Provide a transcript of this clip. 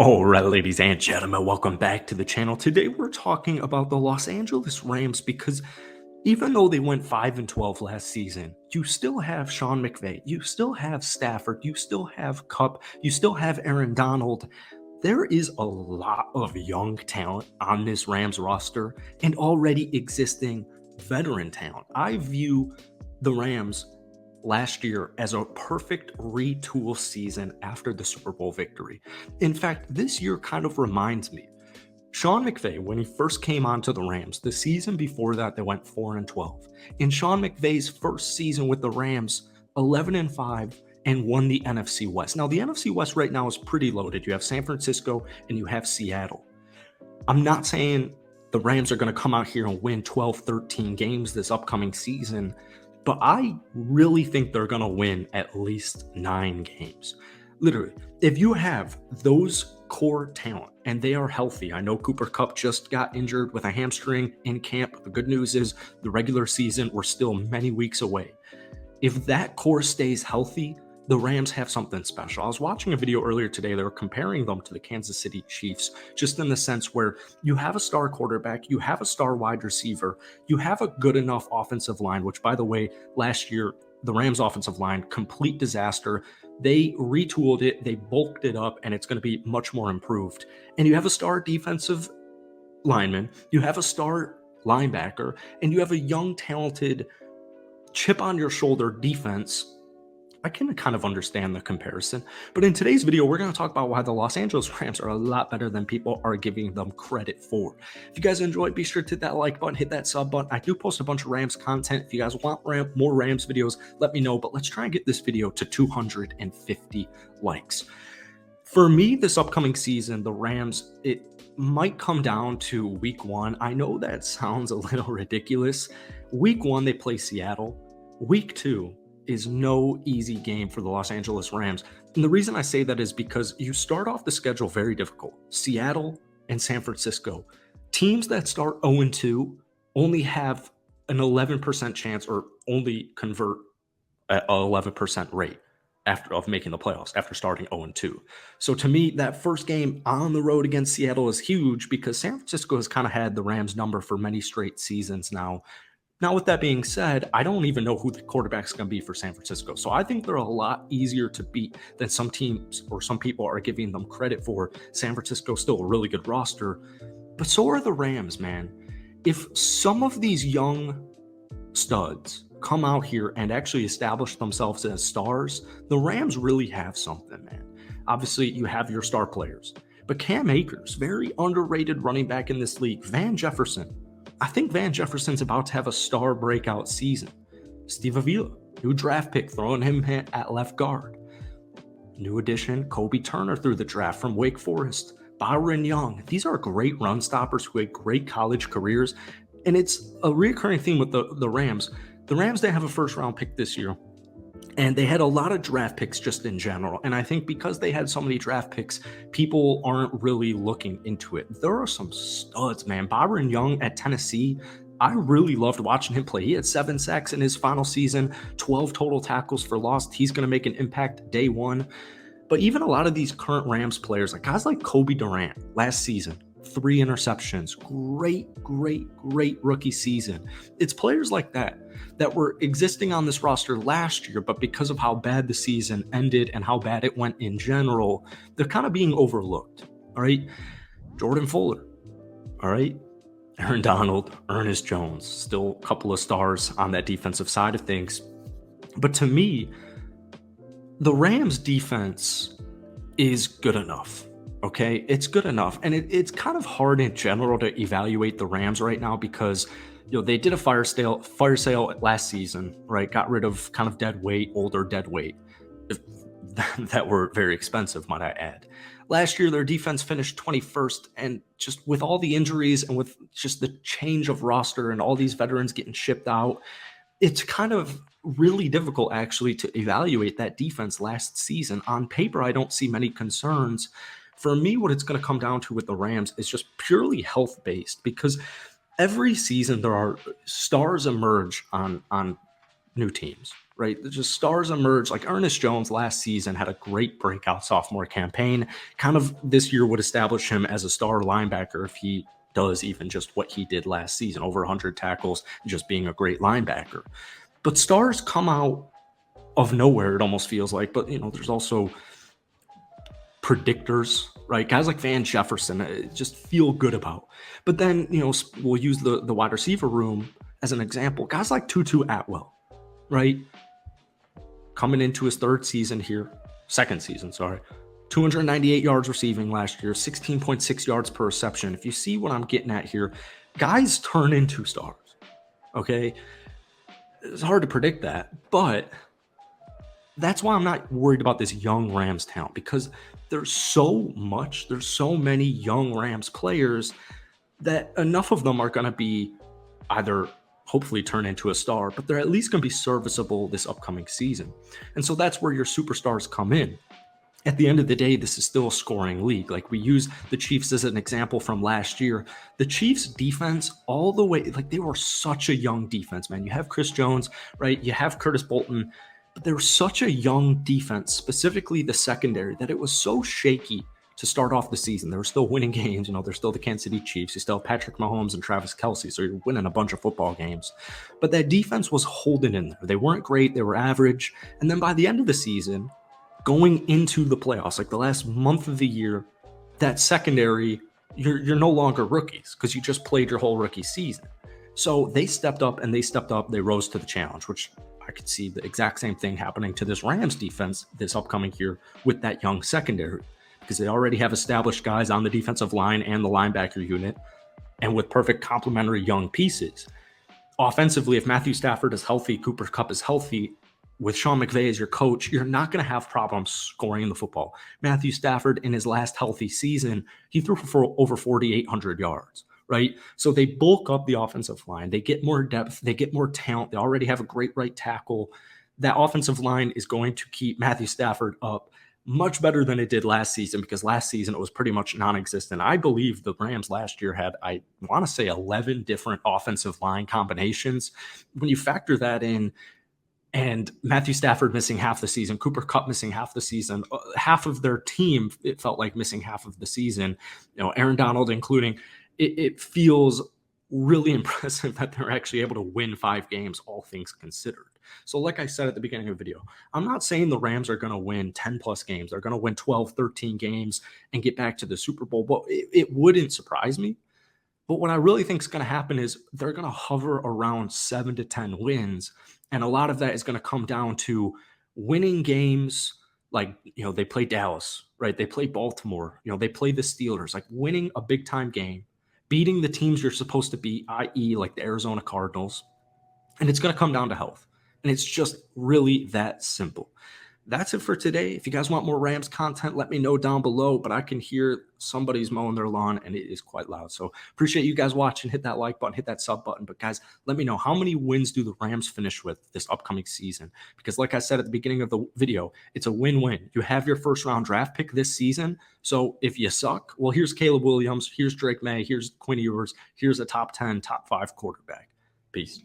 All right, ladies and gentlemen, welcome back to the channel. Today we're talking about the Los Angeles Rams because even though they went 5 and 12 last season, you still have Sean McVay, you still have Stafford, you still have Cup, you still have Aaron Donald. There is a lot of young talent on this Rams roster and already existing veteran talent. I view the Rams last year as a perfect retool season after the Super Bowl victory. In fact, this year kind of reminds me. Sean McVay, when he first came onto the Rams, the season before that, they went 4 and 12. In Sean McVay's first season with the Rams, 11 and 5 and won the NFC West. Now, the NFC West right now is pretty loaded. You have San Francisco and you have Seattle. I'm not saying the Rams are going to come out here and win 12, 13 games this upcoming season, but I really think they're going to win at least 9 games. Literally, if you have those core talent and they are healthy, I know Cooper Kupp just got injured with a hamstring in camp. The good news is the regular season, we're still many weeks away. If that core stays healthy, the Rams have something special. I was watching a video earlier today. They were comparing them to the Kansas City Chiefs, just in the sense where you have a star quarterback, you have a star wide receiver, you have a good enough offensive line, which, by the way, last year, the Rams offensive line, complete disaster. They retooled it, they bulked it up, and it's going to be much more improved. And you have a star defensive lineman, you have a star linebacker, and you have a young, talented, chip on your shoulder defense. I can kind of understand the comparison, but in today's video, we're going to talk about why the Los Angeles Rams are a lot better than people are giving them credit for. If you guys enjoyed, be sure to hit that like button, hit that sub button. I do post a bunch of Rams content. If you guys want more Rams videos, let me know, but let's try and get this video to 250 likes. For me, this upcoming season, the Rams, it might come down to week 1. I know that sounds a little ridiculous. Week 1, they play Seattle. Week 2 is no easy game for the Los Angeles Rams. And the reason I say that is because you start off the schedule very difficult. Seattle and San Francisco. Teams that start 0-2 only have an 11% chance or only convert at an 11% rate of making the playoffs after starting 0-2. So to me, that first game on the road against Seattle is huge because San Francisco has kind of had the Rams number for many straight seasons now. Now, with that being said, I don't even know who the quarterback's going to be for San Francisco. So I think they're a lot easier to beat than some teams or some people are giving them credit for. San Francisco's still a really good roster, but so are the Rams, man. If some of these young studs come out here and actually establish themselves as stars, the Rams really have something, man. Obviously, you have your star players, but Cam Akers, very underrated running back in this league. Van Jefferson, I think Van Jefferson's about to have a star breakout season. Steve Avila, new draft pick, throwing him at left guard. New addition, Kobe Turner through the draft from Wake Forest. Byron Young. These are great run stoppers who had great college careers. And it's a recurring theme with the Rams. The Rams, they have a first-round pick this year. And they had a lot of draft picks just in general. And I think because they had so many draft picks, people aren't really looking into it. There are some studs, man. Byron Young at Tennessee, I really loved watching him play. He had 7 sacks in his final season, 12 total tackles for loss. He's going to make an impact day 1. But even a lot of these current Rams players, like guys like Kobe Durant last season, 3 interceptions, great rookie season. It's players like that were existing on this roster last year, but because of how bad the season ended and how bad it went in general, they're kind of being overlooked. All right, Jordan Fuller, all right, Aaron Donald, Ernest Jones, still a couple of stars on that defensive side of things. But to me, the Rams defense is good enough. Okay, it's good enough. And it's kind of hard in general to evaluate the Rams right now because, you know, they did a fire sale last season, right? Got rid of kind of dead weight, older dead weight that were very expensive, might I add. Last year, their defense finished 21st, and just with all the injuries and with just the change of roster and all these veterans getting shipped out, it's kind of really difficult actually to evaluate that defense last season. On paper, I don't see many concerns. For me, what it's going to come down to with the Rams is just purely health-based because every season there are stars emerge on new teams, right? Just stars emerge. Like Ernest Jones last season had a great breakout sophomore campaign. Kind of this year would establish him as a star linebacker if he does even just what he did last season, over 100 tackles, just being a great linebacker. But stars come out of nowhere, it almost feels like. But, there's also predictors, right? Guys like Van Jefferson just feel good about. But then, we'll use the wide receiver room as an example. Guys like Tutu Atwell, right? Coming into his second season, 298 yards receiving last year, 16.6 yards per reception. If you see what I'm getting at here, guys turn into stars, okay? It's hard to predict that, but that's why I'm not worried about this young Rams talent, because there's so many young Rams players that enough of them are going to be either hopefully turn into a star, but they're at least going to be serviceable this upcoming season. And so that's where your superstars come in. At the end of the day, this is still a scoring league. Like, we use the Chiefs as an example from last year. The Chiefs defense all the way, like, they were such a young defense, man. You have Chris Jones, right? You have Curtis Bolton, but they were such a young defense, specifically the secondary, that it was so shaky to start off the season. They were still winning games. They're still the Kansas City Chiefs. You still have Patrick Mahomes and Travis Kelce, so you're winning a bunch of football games. But that defense was holding in there. They weren't great. They were average. And then by the end of the season, going into the playoffs, like the last month of the year, that secondary, you're no longer rookies because you just played your whole rookie season. So they stepped up. They rose to the challenge, which I could see the exact same thing happening to this Rams defense this upcoming year with that young secondary, because they already have established guys on the defensive line and the linebacker unit, and with perfect complementary young pieces. Offensively, if Matthew Stafford is healthy, Cooper Kupp is healthy, with Sean McVay as your coach, you're not going to have problems scoring the football. Matthew Stafford, in his last healthy season, he threw for over 4,800 yards, right? So they bulk up the offensive line. They get more depth. They get more talent. They already have a great right tackle. That offensive line is going to keep Matthew Stafford up much better than it did last season, because last season it was pretty much non-existent. I believe the Rams last year had, I want to say, 11 different offensive line combinations. When you factor that in, and Matthew Stafford missing half the season, Cooper Kupp missing half the season, half of their team, it felt like, missing half of the season, Aaron Donald including, it feels really impressive that they're actually able to win 5 games, all things considered. So like I said at the beginning of the video, I'm not saying the Rams are going to win 10 plus games. They're going to win 12, 13 games and get back to the Super Bowl, but it wouldn't surprise me. But what I really think is going to happen is they're going to hover around 7 to 10 wins. And a lot of that is going to come down to winning games. Like, they play Dallas, right? They play Baltimore, they play the Steelers, like winning a big time game, beating the teams you're supposed to beat, i.e. like the Arizona Cardinals. And it's going to come down to health. And it's just really that simple. That's it for today. If you guys want more Rams content, let me know down below, but I can hear somebody's mowing their lawn and it is quite loud. So appreciate you guys watching. Hit that like button, hit that sub button. But guys, let me know, how many wins do the Rams finish with this upcoming season? Because like I said at the beginning of the video, it's a win-win. You have your first round draft pick this season. So if you suck, well, here's Caleb Williams, here's Drake May, here's Quinn Ewers, here's a top 10, top 5 quarterback. Peace.